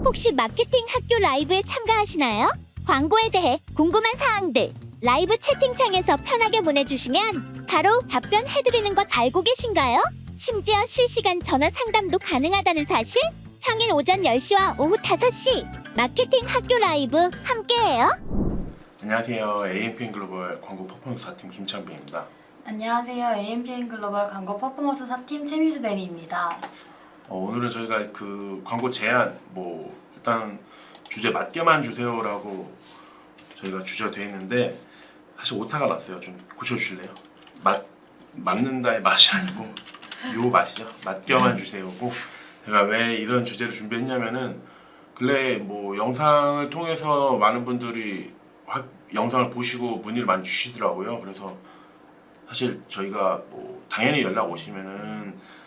혹시 마케팅 학교 라이브에 참가하시나요? 광고에 대해 궁금한 사항들 라이브 채팅창에서 편하게 보내주시면 바로 답변해드리는 것 알고 계신가요? 심지어 실시간 전화 상담도 가능하다는 사실? 평일 오전 10시와 오후 5시 마케팅 학교 라이브 함께해요. 안녕하세요. AMPN 글로벌 광고 퍼포먼스 4팀 김창빈입니다. 안녕하세요. AMPN 글로벌 광고 퍼포먼스 4팀 최미수 대리입니다. 오늘은 저희가 그 광고 제안 일단 주제 맞게만 주세요라고 저희가 주제가 되어 있는데 사실 오타가 났어요. 좀 고쳐주실래요? 맞는다의 맛이 아니고 요 맛이죠. 맞게만 주세요고 제가 왜 이런 주제를 준비했냐면은 근래 영상을 통해서 많은 분들이 영상을 보시고 문의를 많이 주시더라고요. 그래서 사실 저희가 당연히 연락 오시면은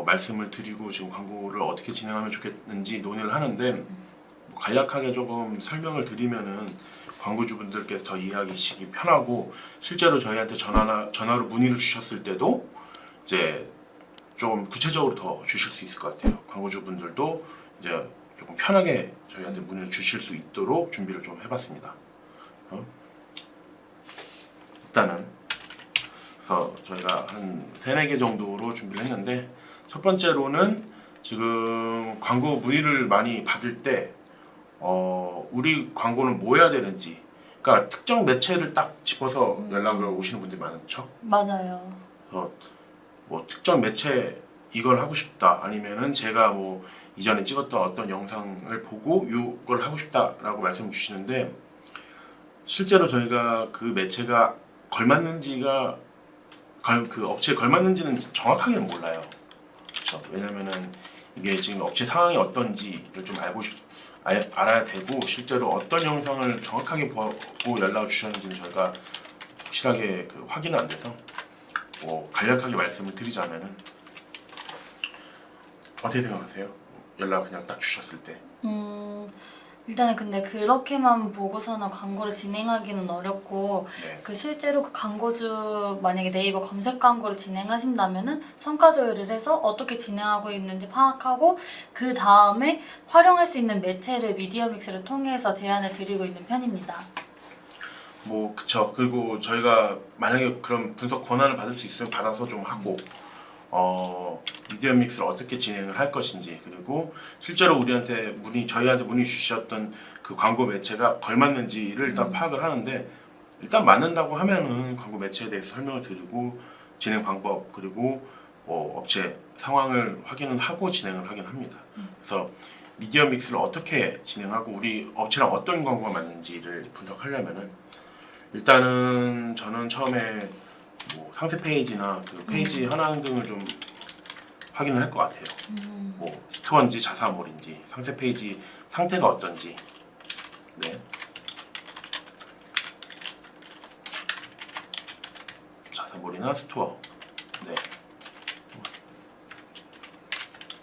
말씀을 드리고 지금 광고를 어떻게 진행하면 좋겠는지 논의를 하는데 간략하게 조금 설명을 드리면은 광고주분들께서 더 이해하시기 편하고 실제로 저희한테 전화로 문의를 주셨을 때도 이제 좀 구체적으로 더 주실 수 있을 것 같아요. 광고주분들도 이제 조금 편하게 저희한테 문의를 주실 수 있도록 준비를 좀 해봤습니다. 일단은 그래서 저희가 한 3-4개 정도로 준비를 했는데 첫 번째로는 지금 광고 문의를 많이 받을 때 우리 광고는 뭐 해야 되는지 그러니까 특정 매체를 딱 짚어서 연락을 오시는 분들이 많죠. 맞아요. 그래서 특정 매체 이걸 하고 싶다 아니면은 제가 이전에 찍었던 어떤 영상을 보고 이걸 하고 싶다라고 말씀 주시는데 실제로 저희가 그 매체가 걸맞는지가 그 업체에 걸맞는지는 정확하게는 몰라요. 그렇죠? 왜냐면은 이게 지금 업체 상황이 어떤지를 좀 알아야 되고 실제로 어떤 영상을 정확하게 보고 연락을 주셨는지는 저희가 확실하게 확인은 안 돼서 간략하게 말씀을 드리자면은 어떻게 생각하세요? 연락 그냥 딱 주셨을 때. 일단은 근데 그렇게만 보고서는 광고를 진행하기는 어렵고 네. 실제로 그 광고주 만약에 네이버 검색 광고를 진행하신다면은 성과 조회를 해서 어떻게 진행하고 있는지 파악하고 그 다음에 활용할 수 있는 매체를 미디어 믹스를 통해서 제안을 드리고 있는 편입니다. 그쵸. 그리고 저희가 만약에 그런 분석 권한을 받을 수 있으면 받아서 좀 하고 미디어 믹스를 어떻게 진행을 할 것인지 그리고 실제로 저희한테 문의 주셨던 그 광고 매체가 걸맞는지를 일단 파악을 하는데 일단 맞는다고 하면은 광고 매체에 대해서 설명을 드리고 진행 방법 그리고 업체 상황을 확인을 하고 진행을 하긴 합니다. 그래서 미디어 믹스를 어떻게 진행하고 우리 업체랑 어떤 광고가 맞는지를 분석하려면은 일단은 저는 처음에 상세 페이지나 그 페이지 현황 등을 좀 확인을 할 것 같아요. 스토어인지 자사몰인지 상세 페이지 상태가 어떤지. 네. 자사몰이나 스토어. 네.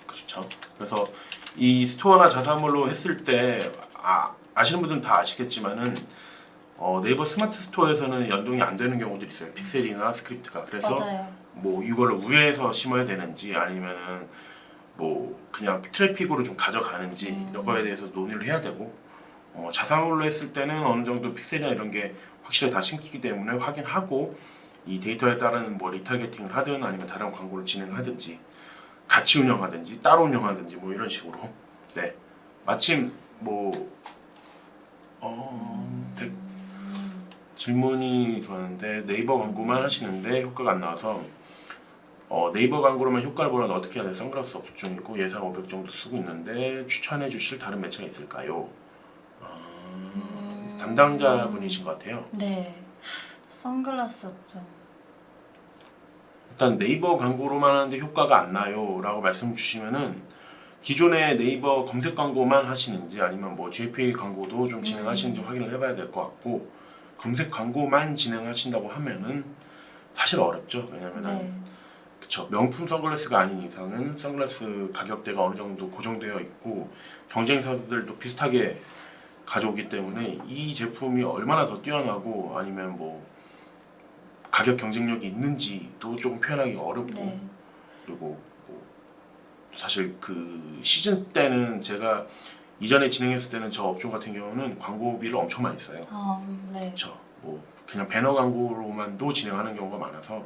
그렇죠. 그래서 이 스토어나 자사몰로 했을 때 아시는 분들은 다 아시겠지만은 네이버 스마트 스토어에서는 연동이 안 되는 경우들이 있어요. 픽셀이나 스크립트가. 그래서 맞아요. 이거를 우회해서 심어야 되는지 아니면은 그냥 트래픽으로 좀 가져가는지 이런 거에 대해서 논의를 해야 되고 자사몰로 했을 때는 어느 정도 픽셀이나 이런 게 확실히 다 심기기 때문에 확인하고 이 데이터에 따른 리타겟팅을 하든 아니면 다른 광고를 진행하든지 같이 운영하든지 따로 운영하든지 이런 식으로. 네. 마침 질문이 좋았는데 네이버 광고만 하시는데 효과가 안 나와서 네이버 광고로만 효과를 보려면 어떻게 해야 돼? 선글라스 업중이고 예상 500 정도 쓰고 있는데 추천해 주실 다른 매체가 있을까요? 담당자분이신 것 같아요. 네. 선글라스 업종. 일단 네이버 광고로만 하는데 효과가 안 나요 라고 말씀 주시면은 기존의 네이버 검색 광고만 하시는지 아니면 GPA 광고도 좀 진행하시는지 확인을 해봐야 될 것 같고 검색 광고만 진행하신다고 하면은 사실 어렵죠. 왜냐면은 그쵸, 명품 선글라스가 아닌 이상은 선글라스 가격대가 어느 정도 고정되어 있고 경쟁사들도 비슷하게 가져오기 때문에 이 제품이 얼마나 더 뛰어나고 아니면 가격 경쟁력이 있는지도 조금 표현하기 어렵고 그리고 사실 그 시즌 때는 제가 이전에 진행했을 때는 저 업종 같은 경우는 광고비를 엄청 많이 써요. 네. 그렇죠. 뭐 그냥 배너 광고로만도 진행하는 경우가 많아서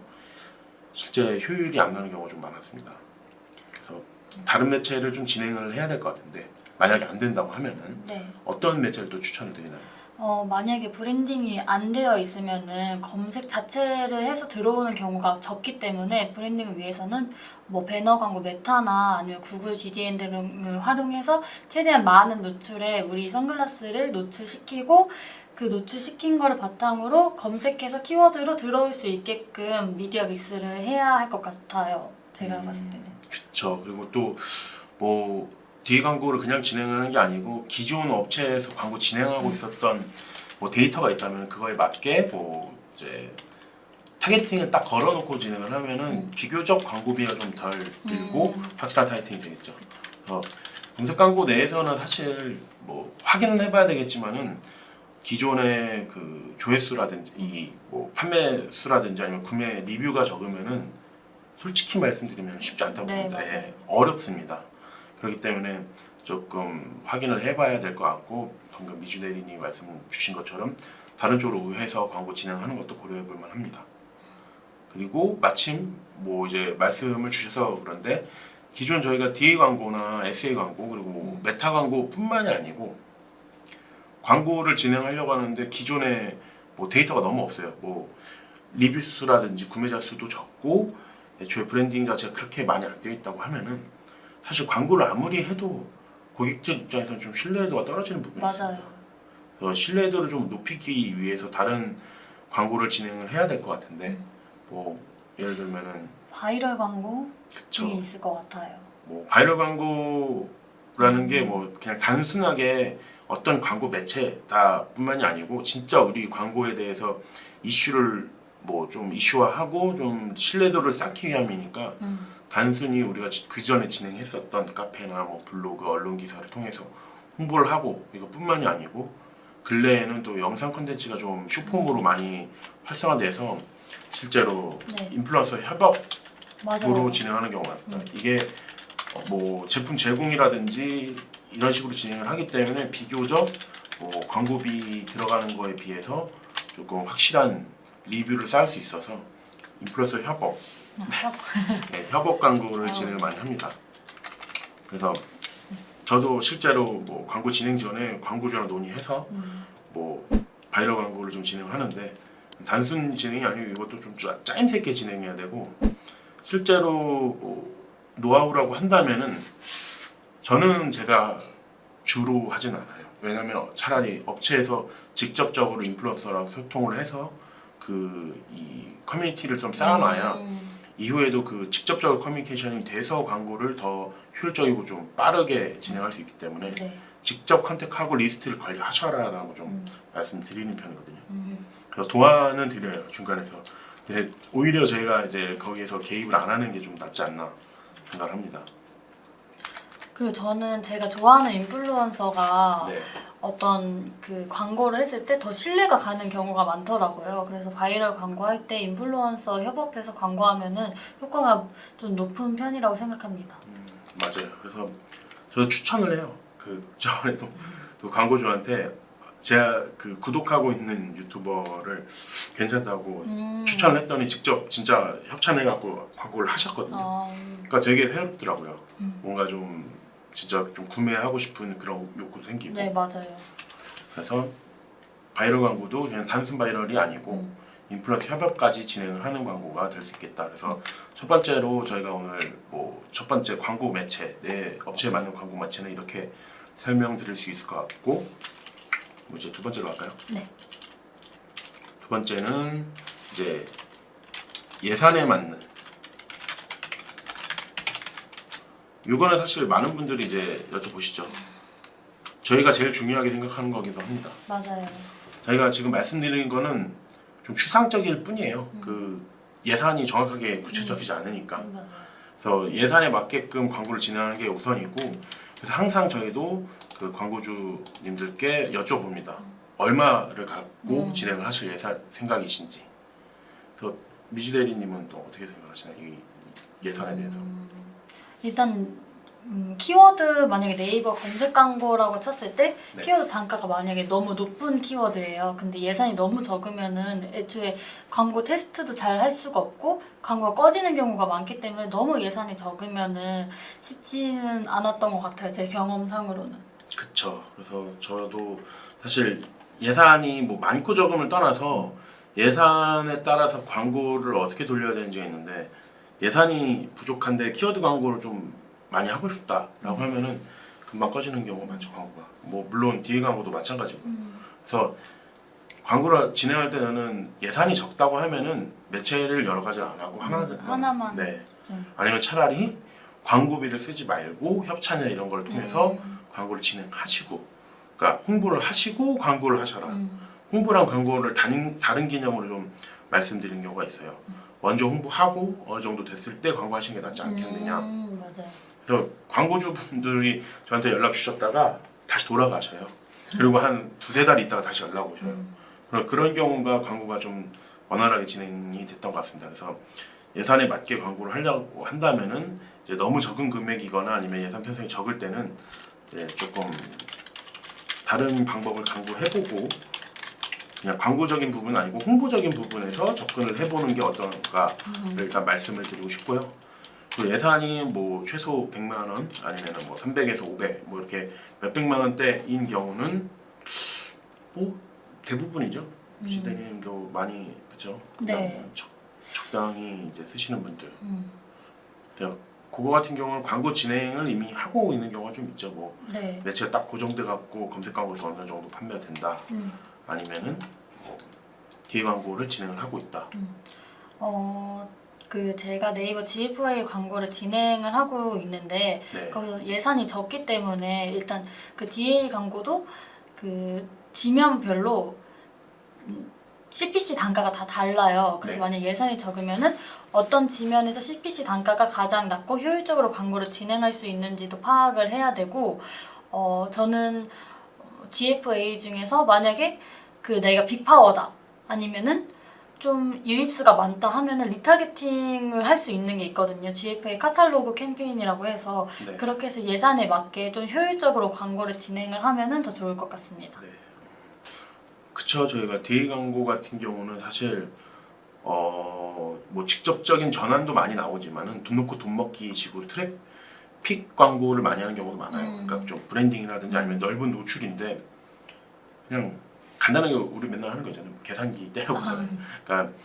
실제 효율이 안 나는 경우가 좀 많았습니다. 그래서 다른 매체를 좀 진행을 해야 될 것 같은데 만약에 안 된다고 하면은 네. 어떤 매체를 또 추천을 드리나요? 만약에 브랜딩이 안 되어 있으면은 검색 자체를 해서 들어오는 경우가 적기 때문에 브랜딩을 위해서는 뭐 배너 광고 메타나 아니면 구글 GDN 등을 활용해서 최대한 많은 노출에 우리 선글라스를 노출시키고 그 노출시킨 거를 바탕으로 검색해서 키워드로 들어올 수 있게끔 미디어 믹스를 해야 할 것 같아요. 제가 봤을 때는. 그렇죠. 그리고 또 뭐 뒤에 광고를 그냥 진행하는 게 아니고 기존 업체에서 광고 진행하고 있었던 뭐 데이터가 있다면 그거에 맞게 뭐 이제 타겟팅을 딱 걸어놓고 진행을 하면은 비교적 광고비가 좀 덜 들고 확실한 타겟팅이 되겠죠. 그래서 검색 광고 내에서는 사실 뭐 확인은 해봐야 되겠지만은 기존의 그 조회수라든지 이 뭐 판매 수라든지 아니면 구매 리뷰가 적으면은 솔직히 말씀드리면 쉽지 않다고 네, 봅니다. 맞아요. 예, 어렵습니다. 그렇기 때문에 조금 확인을 해봐야 될 것 같고 방금 미주 대리님이 말씀 주신 것처럼 다른 쪽으로 우회해서 광고 진행하는 것도 고려해볼 만합니다. 그리고 마침 뭐 이제 말씀을 주셔서 그런데 기존 저희가 DA 광고나 SA 광고 그리고 뭐 메타 광고뿐만이 아니고 광고를 진행하려고 하는데 기존에 뭐 데이터가 너무 없어요. 뭐 리뷰 수라든지 구매자 수도 적고 애초에 브랜딩 자체가 그렇게 많이 안 되어 있다고 하면은 사실 광고를 아무리 해도 고객들 입장에서는 좀 신뢰도가 떨어지는 부분이 맞아요. 있습니다. 그래서 신뢰도를 좀 높이기 위해서 다른 광고를 진행을 해야 될 것 같은데 뭐 예를 들면은 바이럴 광고 그쵸. 등이 있을 것 같아요. 뭐 바이럴 광고라는 게 뭐 그냥 단순하게 어떤 광고 매체다 뿐만이 아니고 진짜 우리 광고에 대해서 이슈를 뭐 좀 이슈화하고 좀 신뢰도를 쌓기 위함이니까 단순히 우리가 그 전에 진행했었던 카페나 뭐 블로그, 언론 기사를 통해서 홍보를 하고 이것뿐만이 아니고 근래에는 또 영상 콘텐츠가 좀 쇼폼으로 많이 활성화돼서 실제로 네. 인플루언서 협업으로 맞아요. 진행하는 경우가 많습니다. 이게 뭐 제품 제공이라든지 이런 식으로 진행을 하기 때문에 비교적 뭐 광고비 들어가는 거에 비해서 조금 확실한 리뷰를 쌓을 수 있어서 인플루언서 협업, 네, 협업 광고를 진행을 많이 합니다. 그래서 저도 실제로 뭐 광고 진행 전에 광고주랑 논의해서 뭐 바이럴 광고를 좀 진행하는데 단순 진행이 아니고 이것도 좀 짜임새 있게 진행해야 되고 실제로 뭐 노하우라고 한다면은 저는 제가 주로 하진 않아요. 왜냐면 차라리 업체에서 직접적으로 인플루언서랑 소통을 해서 그 이 커뮤니티를 좀 쌓아놔야 이후에도 그 직접적인 커뮤니케이션이 돼서 광고를 더 효율적이고 좀 빠르게 진행할 수 있기 때문에 네. 직접 컨택하고 리스트를 관리하셔라라고 좀 말씀드리는 편이거든요. 그래서 도와는 드려요 중간에서. 근데 오히려 저희가 이제 거기에서 개입을 안 하는 게 좀 낫지 않나 생각합니다. 그리고 저는 제가 좋아하는 인플루언서가 네. 어떤 그 광고를 했을 때 더 신뢰가 가는 경우가 많더라고요. 그래서 바이럴 광고할 때 인플루언서 협업해서 광고하면은 효과가 좀 높은 편이라고 생각합니다. 맞아요. 그래서 저도 추천을 해요. 그 저번에도 그 광고주한테 제가 그 구독하고 있는 유튜버를 괜찮다고 추천을 했더니 직접 진짜 협찬해갖고 광고를 하셨거든요. 그러니까 되게 새롭더라고요. 뭔가 좀 진짜 좀 구매하고 싶은 그런 욕구도 생기고. 네, 맞아요. 그래서 바이럴 광고도 그냥 단순 바이럴이 아니고 인플루언서 협업까지 진행을 하는 광고가 될 수 있겠다. 그래서 첫 번째로 저희가 오늘 뭐 첫 번째 광고 매체, 내 업체에 맞는 광고 매체는 이렇게 설명드릴 수 있을 것 같고, 뭐 이제 두 번째로 할까요? 네. 두 번째는 이제 예산에 맞는. 이거는 사실 많은 분들이 이제 여쭤보시죠. 저희가 제일 중요하게 생각하는 거기도 합니다. 맞아요. 저희가 지금 말씀드리는 거는 좀 추상적일 뿐이에요. 그 예산이 정확하게 구체적이지 않으니까. 맞아요. 그래서 예산에 맞게끔 광고를 진행하는 게 우선이고, 그래서 항상 저희도 그 광고주님들께 여쭤봅니다. 얼마를 갖고 진행을 하실 생각이신지. 그래서 미주 대리님은 또 어떻게 생각하시나요? 이 예산에 대해서? 일단 키워드 만약에 네이버 검색 광고라고 쳤을 때 네. 키워드 단가가 만약에 너무 높은 키워드예요. 근데 예산이 너무 적으면은 애초에 광고 테스트도 잘 할 수가 없고 광고가 꺼지는 경우가 많기 때문에 너무 예산이 적으면은 쉽지는 않았던 것 같아요. 제 경험상으로는. 그쵸. 그래서 저도 사실 예산이 뭐 많고 적음을 떠나서 예산에 따라서 광고를 어떻게 돌려야 되는지가 있는데 예산이 부족한데 키워드 광고를 좀 많이 하고 싶다라고 하면은 금방 꺼지는 경우가 많죠. 광고가. 뭐 물론 DA 광고도 마찬가지고. 그래서 광고를 진행할 때 저는 예산이 적다고 하면은 매체를 여러 가지를 안 하고 하나만 네. 좀. 아니면 차라리 광고비를 쓰지 말고 협찬이나 이런 걸 통해서 광고를 진행하시고, 그러니까 홍보를 하시고 광고를 하셔라. 홍보랑 광고를 다른 개념으로 좀 말씀드리는 경우가 있어요. 먼저 홍보하고 어느 정도 됐을 때 광고하시는 게 낫지 않겠느냐. 맞아요. 그래서 광고주분들이 저한테 연락 주셨다가 다시 돌아가셔요. 그리고 한 두세 달 있다가 다시 연락 오셔요. 그런 경우가 광고가 좀 원활하게 진행이 됐던 것 같습니다. 그래서 예산에 맞게 광고를 하려고 한다면은 이제 너무 적은 금액이거나 아니면 예산 편성이 적을 때는 이제 조금 다른 방법을 강구해보고 그냥 광고적인 부분 아니고 홍보적인 부분에서 접근을 해보는 게 어떤가를 일단 말씀을 드리고 싶고요. 그 예산이 뭐 최소 100만 원 아니면은 뭐 300에서 500 뭐 이렇게 몇백만 원대인 경우는 뭐 대부분이죠. 시대님도 많이 그죠? 네. 적당히 이제 쓰시는 분들. 그래서 그거 같은 경우는 광고 진행을 이미 하고 있는 경우가 좀 있죠. 뭐 네. 매체가 딱 고정돼 갖고 검색 광고에서 어느 정도 판매가 된다. 아니면은 뭐 기획 광고를 진행을 하고 있다. 제가 네이버 GFA 광고를 진행을 하고 있는데 네. 거기서 예산이 적기 때문에 일단 그 DA 광고도 그 지면별로 CPC 단가가 다 달라요. 그래서 네. 만약 예산이 적으면은 어떤 지면에서 CPC 단가가 가장 낮고 효율적으로 광고를 진행할 수 있는지도 파악을 해야 되고 저는 GFA 중에서 만약에 그 내가 빅파워다 아니면은 좀 유입수가 많다 하면은 리타게팅을 할 수 있는 게 있거든요. GFA 카탈로그 캠페인이라고 해서 네. 그렇게 해서 예산에 맞게 좀 효율적으로 광고를 진행을 하면은 더 좋을 것 같습니다. 네. 그쵸. 저희가 DA 광고 같은 경우는 사실 뭐 직접적인 전환도 많이 나오지만은 돈 놓고 돈 먹기 식으로 트래픽 광고를 많이 하는 경우도 많아요. 그러니까 좀 브랜딩이라든지 아니면 넓은 노출인데 그냥 간단하게 우리 맨날 하는 거잖아요. 계산기 때려보잖아요. 그러니까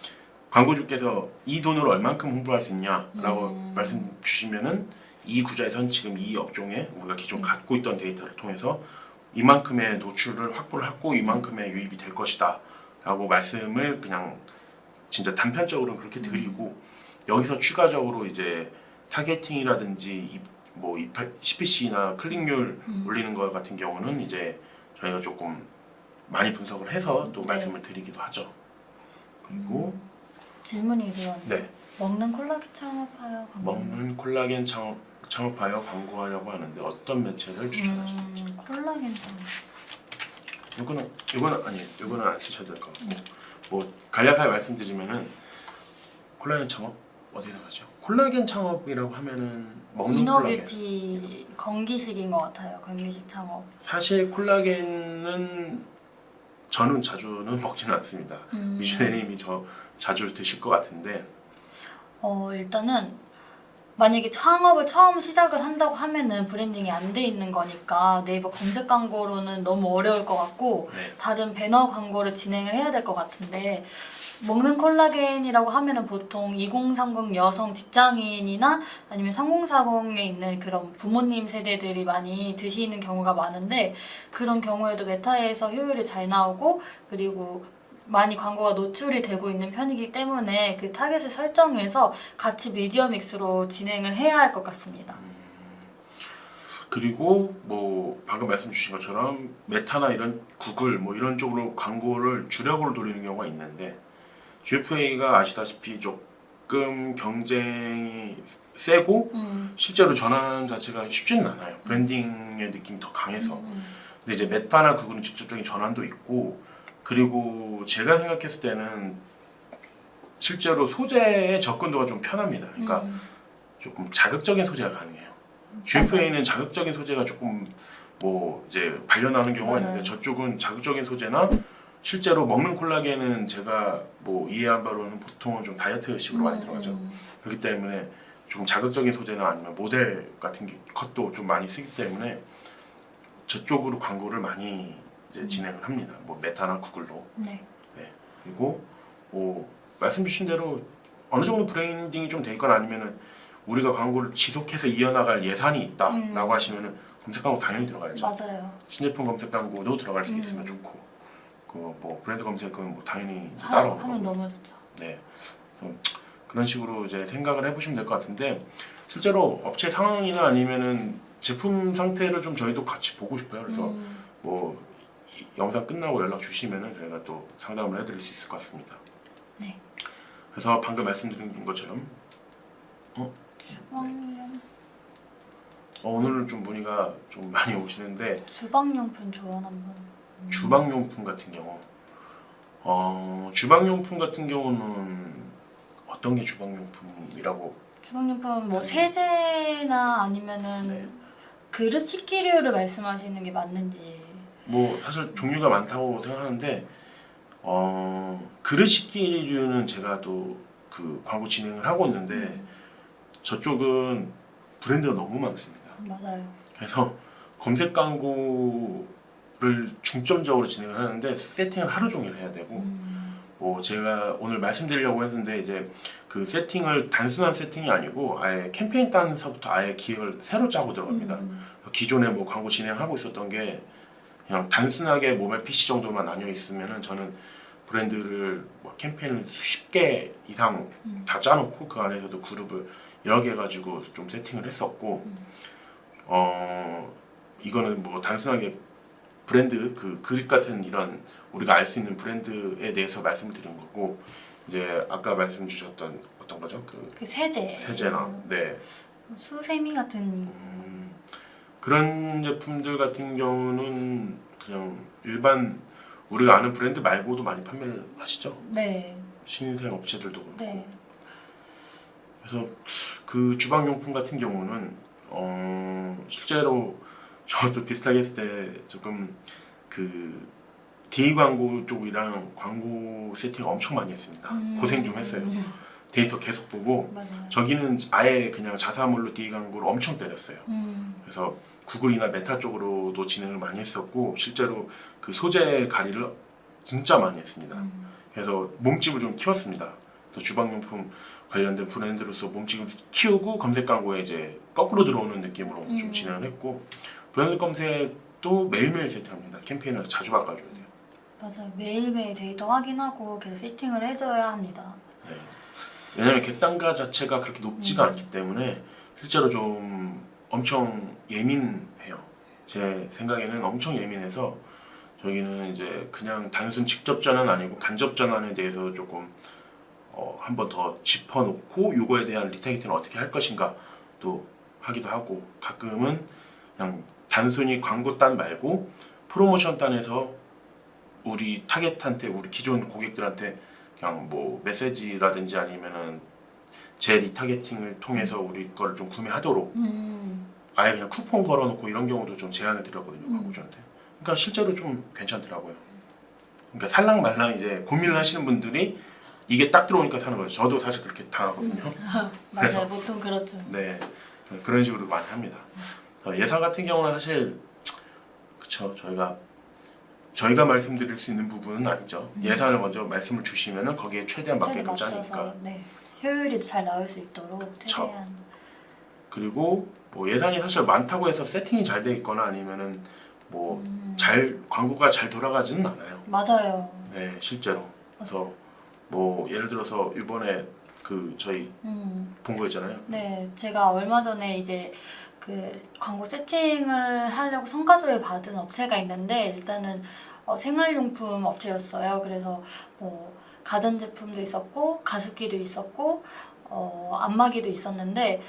광고주께서 이 돈으로 얼만큼 홍보할 수 있냐라고 말씀 주시면은 이 구자에선 지금 이 업종에 우리가 기존 갖고 있던 데이터를 통해서 이만큼의 노출을 확보를 하고 이만큼의 유입이 될 것이다 라고 말씀을 그냥 진짜 단편적으로 그렇게 드리고 여기서 추가적으로 이제 타겟팅이라든지 뭐 CPC나 클릭률 올리는 것 같은 경우는 이제 저희가 조금 많이 분석을 해서 또 네. 말씀을 드리기도 하죠. 그리고 질문이 들어왔는데 네, 먹는 콜라겐 창업하여 먹는 콜라겐 창업하여 광고하려고 하는데 어떤 매체를 추천하시나요? 콜라겐 창업. 이거는 아니에요. 이거는 안 쓰셔도 될 것 같고 뭐 간략하게 말씀드리면은 콜라겐 창업 어디서 하죠? 콜라겐 창업이라고 하면은 먹는 콜라겐. 이너뷰티 건기식인 것 같아요. 건기식 창업. 사실 콜라겐은 저는 자주는 먹지는 않습니다. 미주네님이 저 자주 드실 것 같은데 일단은 만약에 창업을 처음 시작을 한다고 하면은 브랜딩이 안 돼 있는 거니까 네이버 검색 광고로는 너무 어려울 것 같고 네. 다른 배너 광고를 진행을 해야 될 것 같은데 먹는 콜라겐이라고 하면은 보통 2030 여성 직장인이나 아니면 3040에 있는 그런 부모님 세대들이 많이 드시는 경우가 많은데 그런 경우에도 메타에서 효율이 잘 나오고 그리고 많이 광고가 노출이 되고 있는 편이기 때문에 그 타겟을 설정해서 같이 미디어 믹스로 진행을 해야 할 것 같습니다. 그리고 뭐 방금 말씀 주신 것처럼 메타나 이런 구글 뭐 이런 쪽으로 광고를 주력으로 돌리는 경우가 있는데 GFA가 아시다시피 조금 경쟁이 세고 실제로 전환 자체가 쉽지는 않아요. 브랜딩의 느낌이 더 강해서. 근데 이제 메타나 구글은 직접적인 전환도 있고 그리고 제가 생각했을 때는 실제로 소재의 접근도가 좀 편합니다. 그러니까 조금 자극적인 소재가 가능해요. GFA는 자극적인 소재가 조금 뭐 이제 발려나는 경우가 맞아요. 있는데 저쪽은 자극적인 소재나 실제로 먹는 콜라겐은 제가 뭐 이해한 바로는 보통은 좀 다이어트식으로 많이 들어가죠. 그렇기 때문에 좀 자극적인 소재나 아니면 모델 같은 컷도 좀 많이 쓰기 때문에 저쪽으로 광고를 많이 이제 진행을 합니다. 뭐 메타나 구글로. 네. 그리고 뭐 말씀 주신 대로 어느 정도 브랜딩이 좀 돼 있거나 아니면은 우리가 광고를 지속해서 이어나갈 예산이 있다라고 하시면은 검색 광고 당연히 들어가야죠. 맞아요. 신제품 검색 광고도 들어갈 수 있으면 좋고 그 뭐 브랜드 검색은 뭐 당연히 이제 따라오는 하면 거고. 너무 좋죠. 네. 그래서 그런 식으로 이제 생각을 해보시면 될 것 같은데 실제로 업체 상황이나 아니면은 제품 상태를 좀 저희도 같이 보고 싶어요. 그래서 뭐 이 영상 끝나고 연락 주시면은 저희가 또 상담을 해드릴 수 있을 것 같습니다. 네. 그래서 방금 말씀드린 것처럼 주방용 오늘은 좀 문의가 좀 많이 오시는데 주방용품 조언 한번. 주방용품 같은 경우 주방용품 같은 경우는 어떤 게 주방용품이라고 주방용품 뭐 세제나 아니면은 네. 그릇 식기류를 말씀하시는 게 맞는지. 뭐 사실 종류가 많다고 생각하는데 그릇 식기류는 제가 또 그 광고 진행을 하고 있는데 저쪽은 브랜드가 너무 많습니다. 맞아요. 그래서 검색 광고를 중점적으로 진행을 하는데 세팅을 하루 종일 해야 되고 뭐 제가 오늘 말씀드리려고 했는데 이제 그 세팅을 단순한 세팅이 아니고 아예 캠페인 단서부터 아예 기획을 새로 짜고 들어갑니다. 기존에 뭐 광고 진행하고 있었던 게 그냥 단순하게 모바일 PC 정도만 나뉘어 있으면은 저는 브랜드를 뭐 캠페인을 수십 개 이상 다 짜놓고 그 안에서도 그룹을 여러 개 가지고 좀 세팅을 했었고 이거는 뭐 단순하게 브랜드 그 그립 같은 이런 우리가 알 수 있는 브랜드에 대해서 말씀을 드린 거고 이제 아까 말씀 주셨던 어떤 거죠? 그 세제. 세제나 네 수세미 같은. 그런 제품들 같은 경우는 그냥 일반 우리가 아는 브랜드 말고도 많이 판매를 하시죠. 네. 신생 업체들도 그렇고. 네. 그래서 그 주방용품 같은 경우는 실제로 저도 비슷하게 했을 때 조금 그 D 광고 쪽이랑 광고 세팅 엄청 많이 했습니다. 고생 좀 했어요. 데이터 계속 보고 맞아요. 저기는 아예 그냥 자사몰로 D 광고를 엄청 때렸어요. 그래서 구글이나 메타 쪽으로도 진행을 많이 했었고 실제로 그 소재 관리를 진짜 많이 했습니다. 그래서 몸집을 좀 키웠습니다. 그래서 주방용품 관련된 브랜드로서 몸집을 키우고 검색 광고에 이제 거꾸로 들어오는 느낌으로 좀 진행을 했고 브랜드 검색도 매일매일 세팅합니다. 캠페인을 자주 바꿔줘야 돼요. 맞아요. 매일매일 데이터 확인하고 계속 세팅을 해줘야 합니다. 네. 왜냐하면 객단가 자체가 그렇게 높지가 않기 때문에 실제로 좀 엄청 예민해요. 제 생각에는 엄청 예민해서 저희는 이제 그냥 단순 직접 전환 아니고 간접 전환에 대해서 조금 한 번 더 짚어놓고 요거에 대한 리타겟팅을 어떻게 할 것인가 또 하기도 하고 가끔은 그냥 단순히 광고 단 말고 프로모션 단에서 우리 타겟한테 우리 기존 고객들한테 그냥 뭐 메시지라든지 아니면은 제 리타겟팅을 통해서 우리 거를 좀 구매하도록 아예 그냥 쿠폰 걸어놓고 이런 경우도 좀 제안을 드렸거든요 광고주한테. 그러니까 실제로 좀 괜찮더라고요. 그러니까 살랑말랑 이제 고민을 하시는 분들이 이게 딱 들어오니까 사는 거죠. 저도 사실 그렇게 당하거든요. 맞아요. 그래서 보통 그렇죠. 네 그런 식으로 많이 합니다. 예산 같은 경우는 사실 그쵸 저희가 말씀드릴 수 있는 부분은 아니죠. 예산을 먼저 말씀을 주시면은 거기에 최대한 맞게끔 짜니까. 네. 효율이 잘 나올 수 있도록 최대한. 그리고 뭐 예산이 사실 많다고 해서 세팅이 잘 돼 있거나 아니면은 뭐 잘 광고가 잘 돌아가지는 않아요. 맞아요. 네 실제로. 그래서 뭐 예를 들어서 이번에 그 저희 본 거 있잖아요. 네, 제가 얼마 전에 이제 그 광고 세팅을 하려고 성과조회 받은 업체가 있는데 일단은 생활용품 업체였어요. 그래서 뭐 가전제품도 있었고 가습기도 있었고 안마기도 있었는데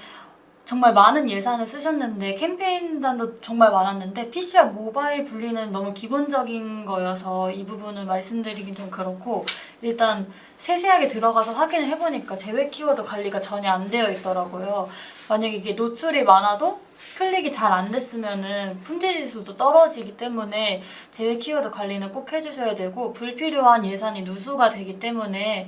정말 많은 예산을 쓰셨는데 캠페인단도 정말 많았는데 PCR 모바일 분리는 너무 기본적인 거여서 이 부분을 말씀드리긴 좀 그렇고 일단 세세하게 들어가서 확인을 해보니까 제외 키워드 관리가 전혀 안 되어 있더라고요. 만약에 이게 노출이 많아도 클릭이 잘 안 됐으면은 품질 지수도 떨어지기 때문에 제외 키워드 관리는 꼭 해주셔야 되고 불필요한 예산이 누수가 되기 때문에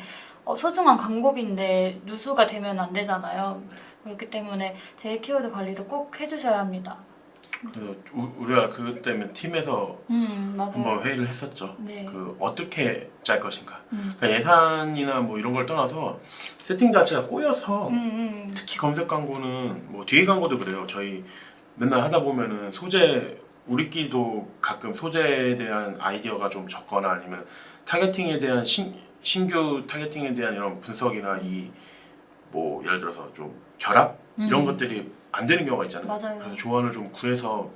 소중한 광고비인데 누수가 되면 안 되잖아요. 그렇기 때문에 제외 키워드 관리도 꼭 해주셔야 합니다. 그래서 우리가 그것 때문에 팀에서 맞아요. 한번 회의를 했었죠. 네. 그 어떻게 짤 것인가. 그러니까 예산이나 뭐 이런 걸 떠나서 세팅 자체가 꼬여서 특히 검색 광고는 뭐 뒤에 광고도 그래요. 저희 맨날 하다 보면은 소재 우리끼리도 가끔 소재에 대한 아이디어가 좀 적거나 아니면 타겟팅에 대한 신규 타겟팅에 대한 이런 분석이나 이 뭐 예를 들어서 좀 결합 이런 것들이 안 되는 경우가 있잖아요. 맞아요. 그래서 조언을 좀 구해서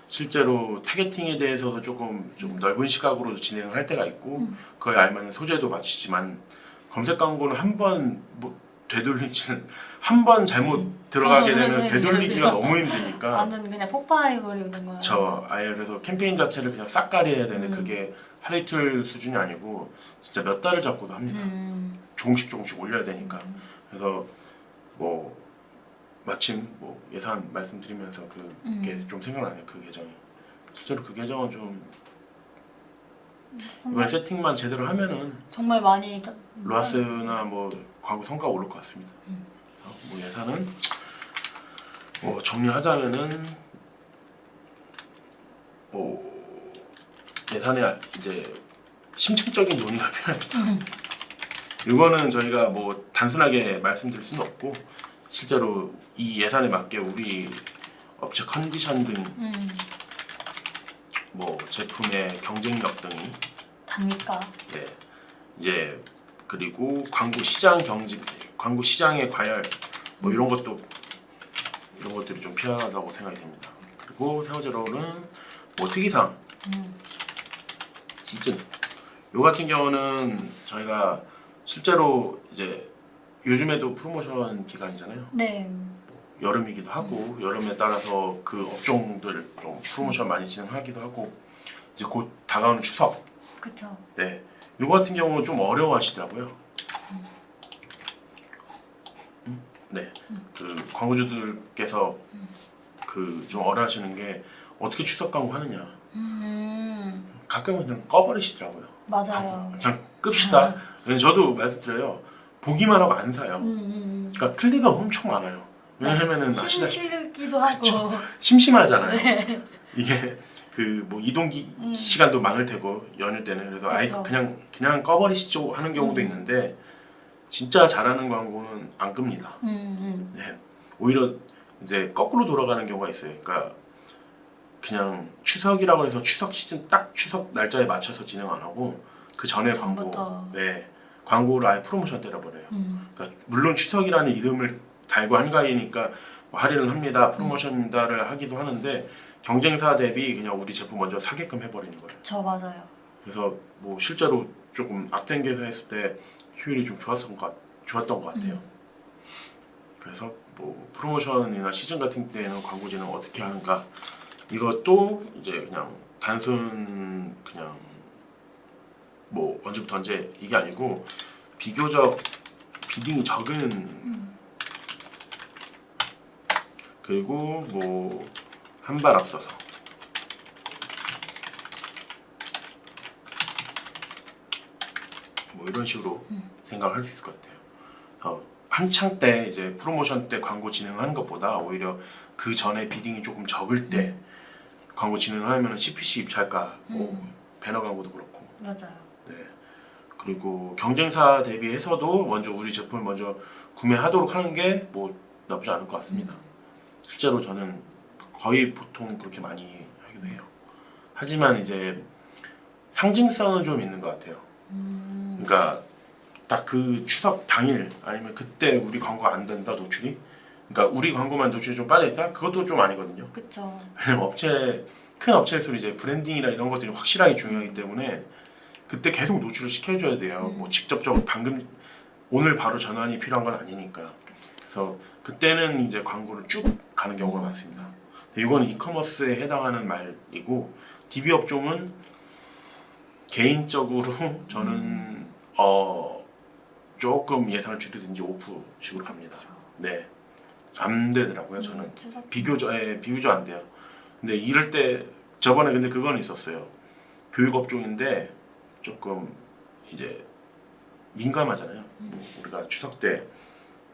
실제로 타겟팅에 대해서도 좀 넓은 시각으로 진행을 할 때가 있고 그에 알맞은 소재도 맞추지만 검색 광고는 한번 뭐 되돌리지는 한 번 잘못 들어가게 되면 되돌리기가 너무 힘드니까 완전 그냥 폭파해버리는 거예요. 아예 그래서 캠페인 자체를 그냥 싹 가려야 되는 그게 하루 이틀 수준이 아니고 진짜 몇 달을 잡고도 합니다. 조금씩 올려야 되니까. 그래서 뭐 마침 뭐 예산 말씀드리면서 그게 좀 생각나네요. 그 계정이 실제로 그 계정은 좀 이번에 세팅만 제대로 하면은 정말 많이 로아스나 뭐 광고 성과가 오를 것 같습니다. 뭐 예산은 뭐 정리하자면은 뭐 예산에 이제 심층적인 논의가 필요합니다. 이거는 저희가 뭐 단순하게 말씀드릴 수는 없고 실제로 이 예산에 맞게 우리 업체 컨디션 등 뭐 제품의 경쟁력 등이 답니까? 네, 이제 그리고 광고 시장의 과열 뭐 이런 것들이 좀 필요하다고 생각이 됩니다. 그리고 세 번째로는 뭐 특이사항 시즌 요 같은 경우는 저희가 실제로 이제 요즘에도 프로모션 기간이잖아요. 네. 여름이기도 하고 여름에 따라서 그 업종들 좀 프로모션 많이 진행하기도 하고 이제 곧 다가오는 추석 그쵸. 네 요거 같은 경우는 좀 어려워하시더라고요. 네, 그 광고주들께서 그 좀 어려워하시는 게 어떻게 추석 광고 하느냐. 가끔은 그냥 꺼버리시더라고요. 맞아요. 그냥 끕시다. 저도 말씀드려요. 보기만 하고 안 사요. 그러니까 클릭은 엄청 많아요. 왜냐면은 아시다시피 싫기도 하고. 심심하잖아요. 네. 이게 그 뭐 이동 시간도 많을 테고 연휴 때는 그래서 아예 그쵸. 그냥 꺼버리시죠 하는 경우도 있는데 진짜 잘하는 광고는 안 끕니다. 네. 오히려 이제 거꾸로 돌아가는 경우가 있어요. 그러니까 그냥 추석이라고 해서 추석 시즌 딱 추석 날짜에 맞춰서 진행 안 하고 그 전에 전부터. 광고를 아예 프로모션 때려버려요. 그러니까 물론 추석이라는 이름을 달고 한가위니까 뭐 할인을 합니다, 프로모션다를 하기도 하는데 경쟁사 대비 그냥 우리 제품 먼저 사게끔 해버리는 거예요. 저 맞아요. 그래서 뭐 실제로 조금 앞당겨서 했을 때 효율이 좀 좋았던 것 같아요. 그래서 뭐 프로모션이나 시즌 같은 때는 광고 진행 어떻게 하는가 이것도 이제 그냥 단순 그냥 뭐 언제부터 언제 이게 아니고 비교적 비딩이 적은 그리고 뭐 한 발 앞서서 뭐 이런 식으로 생각을 할 수 있을 것 같아요. 한창 때 이제 프로모션 때 광고 진행하는 것보다 오히려 그 전에 비딩이 조금 적을 때 광고 진행하면 CPC 입찰가, 배너 광고도 그렇고. 맞아요. 네. 그리고 경쟁사 대비해서도 먼저 우리 제품을 먼저 구매하도록 하는 게 뭐 나쁘지 않을 것 같습니다. 실제로 저는 거의 보통 그렇게 많이 하기도 해요. 하지만 이제 상징성은 좀 있는 것 같아요. 그러니까 딱 그 추석 당일 아니면 그때 우리 광고 안 된다 노출이, 그러니까 우리 광고만 노출이 좀 빠져 있다, 그것도 좀 아니거든요. 그쵸. 왜냐면 큰 업체에서 이제 브랜딩이나 이런 것들이 확실하게 중요하기 때문에 그때 계속 노출을 시켜줘야 돼요. 뭐 직접적으로 방금 오늘 바로 전환이 필요한 건 아니니까. 그래서 그때는 이제 광고를 쭉 가는 경우가 많습니다. 이건 이커머스에 해당하는 말이고 DB 업종은 개인적으로 저는 조금 예산을 줄이든지 오프식으로 갑니다. 네, 안 되더라고요. 저는 비교적 안 돼요. 근데 이럴 때 저번에 근데 그건 있었어요. 교육 업종인데 조금 이제 민감하잖아요. 뭐 우리가 추석 때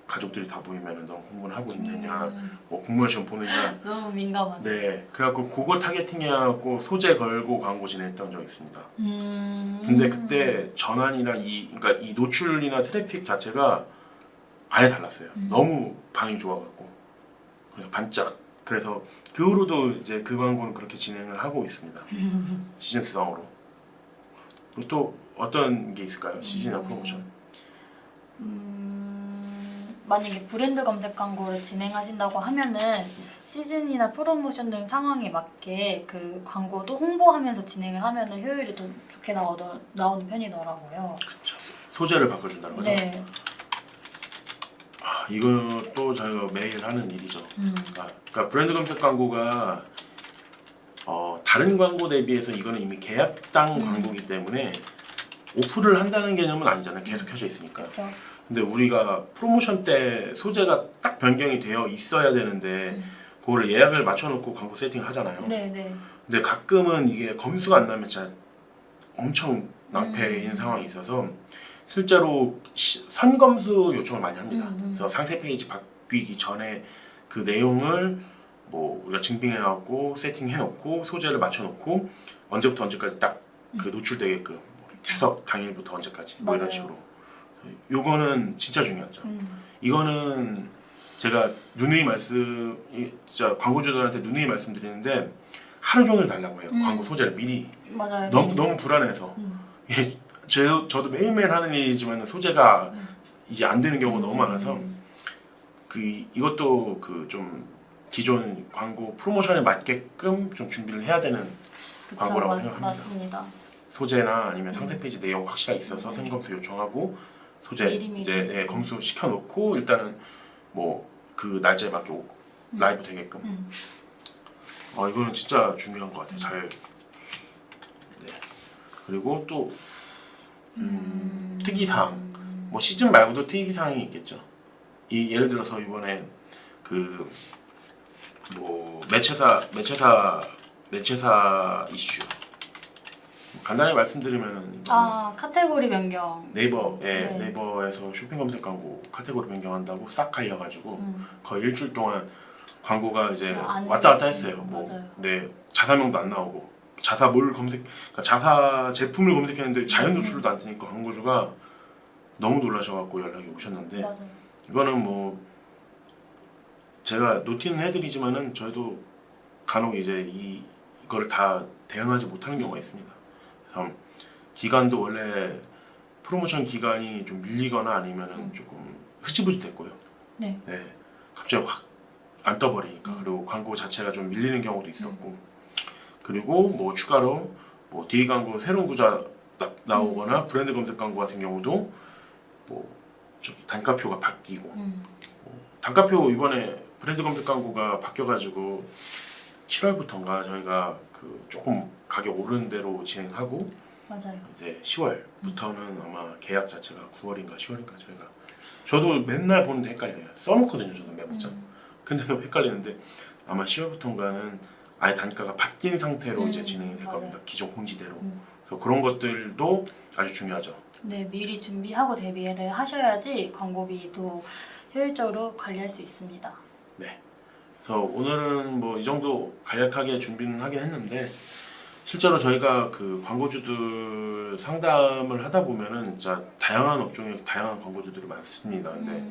가족들이 다 모이면은 너 공부를 하고 있느냐, 뭐 공무원 시험 보느냐. 너무 민감하죠. 네, 그래갖고 그거 타겟팅해갖고 소재 걸고 광고 진행했던 적이 있습니다. 근데 그때 전환이나 그러니까 이 노출이나 트래픽 자체가 아예 달랐어요. 너무 반응이 좋아갖고 그래서 반짝. 그래서 그 후로도 이제 그 광고는 그렇게 진행을 하고 있습니다. 시즌성으로. 또 어떤 게 있을까요? 시즌이나 프로모션. 만약에 브랜드 검색 광고를 진행하신다고 하면은 시즌이나 프로모션 등 상황에 맞게 그 광고도 홍보하면서 진행을 하면은 효율이 더 좋게 나오는 편이더라고요. 그렇죠. 소재를 바꿔준다는 거죠. 네. 이것도 저희가 매일 하는 일이죠. 그러니까 브랜드 검색 광고가 다른 광고 대비해서 이거는 이미 계약당 광고이기 때문에 오프를 한다는 개념은 아니잖아요. 계속 켜져 있으니까. 그렇죠. 근데 우리가 프로모션 때 소재가 딱 변경이 되어 있어야 되는데 그거를 예약을 맞춰놓고 광고 세팅을 하잖아요. 네. 근데 가끔은 이게 검수가 안 나면 진짜 엄청 낭패인 상황이 있어서 실제로 선검수 요청을 많이 합니다. 그래서 상세 페이지 바뀌기 전에 그 내용을 뭐 우리가 증빙해갖고 세팅해놓고 소재를 맞춰놓고 언제부터 언제까지 딱 그 노출되게끔 추석 당일부터 언제까지 뭐 이런 맞아요. 식으로. 요거는 진짜 중요하죠. 이거는 제가 누누이 진짜 광고주들한테 누누이 말씀드리는데 하루 종일 달라고 해요. 광고 소재를 미리. 맞아요. 너무 불안해서. 저도 매일매일 하는 일이지만 소재가 이제 안 되는 경우가 너무 많아서 이것도 그 좀 기존 광고 프로모션에 맞게끔 좀 준비를 해야 되는 광고라고 생각합니다. 맞습니다. 소재나 아니면 상세 페이지 내용 확실하게 있어서 선검수 요청하고 소재 미리미리. 이제 검수 시켜놓고 일단은 뭐 그 날짜에 맞게 라이브 되게끔. 이거는 진짜 중요한 것 같아요. 네. 그리고 또 특이사항. 뭐 시즌 말고도 특이사항이 있겠죠. 예를 들어서 이번에 그 뭐 매체사 이슈. 간단히 말씀드리면은 카테고리 변경. 네이버에서 쇼핑 검색 광고 카테고리 변경한다고 싹 갈려가지고 거의 일주일 동안 광고가 이제 왔다 갔다 했어요. 맞아요. 자사명도 안 나오고 그러니까 자사 제품을 검색했는데 자연 노출도 안 뜨니까 광고주가 너무 놀라셔갖고 연락이 오셨는데 맞아요. 이거는 뭐 제가 노티는 해드리지만은 저희도 간혹 이제 이걸 다 대응하지 못하는 경우가 있습니다. 그래서 기간도 원래 프로모션 기간이 좀 밀리거나 아니면은 조금 흐지부지됐고요. 네. 갑자기 확 안 떠버리니까 그리고 광고 자체가 좀 밀리는 경우도 있었고 그리고 뭐 추가로 뭐 DA 광고 새로운 구자 나오거나 브랜드 검색 광고 같은 경우도 뭐 단가표가 바뀌고 단가표 이번에 브랜드 검색 광고가 바뀌어가지고 7월부터인가 저희가 그 조금 가격 오르는 대로 진행하고 맞아요. 이제 10월부터는 아마 계약 자체가 9월인가 10월인가 저도 맨날 보는데 헷갈려요. 써놓거든요 저도 메모장. 근데 너무 헷갈리는데 아마 10월부터인가는 아예 단가가 바뀐 상태로 이제 진행이 될 겁니다. 기존 공지대로. 그래서 그런 것들도 아주 중요하죠. 네, 미리 준비하고 대비를 하셔야지 광고비도 효율적으로 관리할 수 있습니다. 네. 그래서 오늘은 뭐 이 정도 간략하게 준비는 하긴 했는데 실제로 저희가 그 광고주들 상담을 하다 보면은 진짜 다양한 업종에 다양한 광고주들이 많습니다. 근데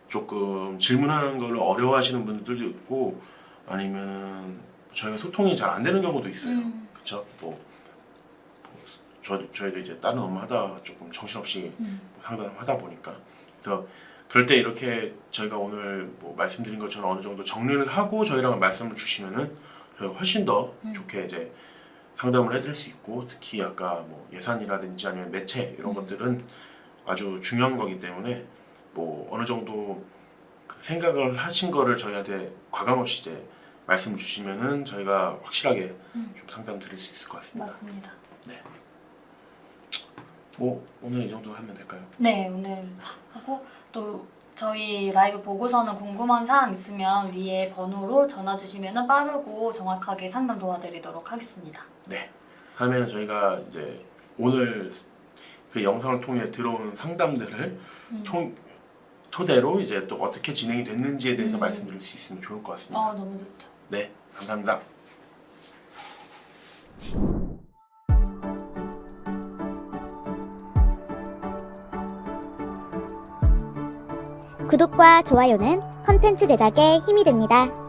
조금 질문하는 걸 어려워하시는 분들도 있고 아니면은 저희가 소통이 잘 안 되는 경우도 있어요. 그렇죠? 저희도 이제 다른 업무 하다 조금 정신없이 상담하다 보니까 그래서 그럴 때 이렇게 저희가 오늘 뭐 말씀드린 것처럼 어느 정도 정리를 하고 저희랑 말씀을 주시면은 저희가 훨씬 더 좋게 이제 상담을 해드릴 수 있고 특히 아까 뭐 예산이라든지 아니면 매체 이런 것들은 아주 중요한 거기 때문에 뭐 어느 정도 그 생각을 하신 거를 저희한테 과감 없이 이제 말씀 주시면은 저희가 확실하게 좀 상담 드릴 수 있을 것 같습니다. 맞습니다. 뭐 오늘 이 정도 하면 될까요? 네, 오늘 하고 또 저희 라이브 보고서는 궁금한 사항 있으면 위에 번호로 전화 주시면 빠르고 정확하게 상담 도와드리도록 하겠습니다. 네. 다음에는 저희가 이제 오늘 그 영상을 통해 들어온 상담들을 토대로 이제 또 어떻게 진행이 됐는지에 대해서 말씀드릴 수 있으면 좋을 것 같습니다. 너무 좋죠. 네, 감사합니다. 구독과 좋아요는 컨텐츠 제작에 힘이 됩니다.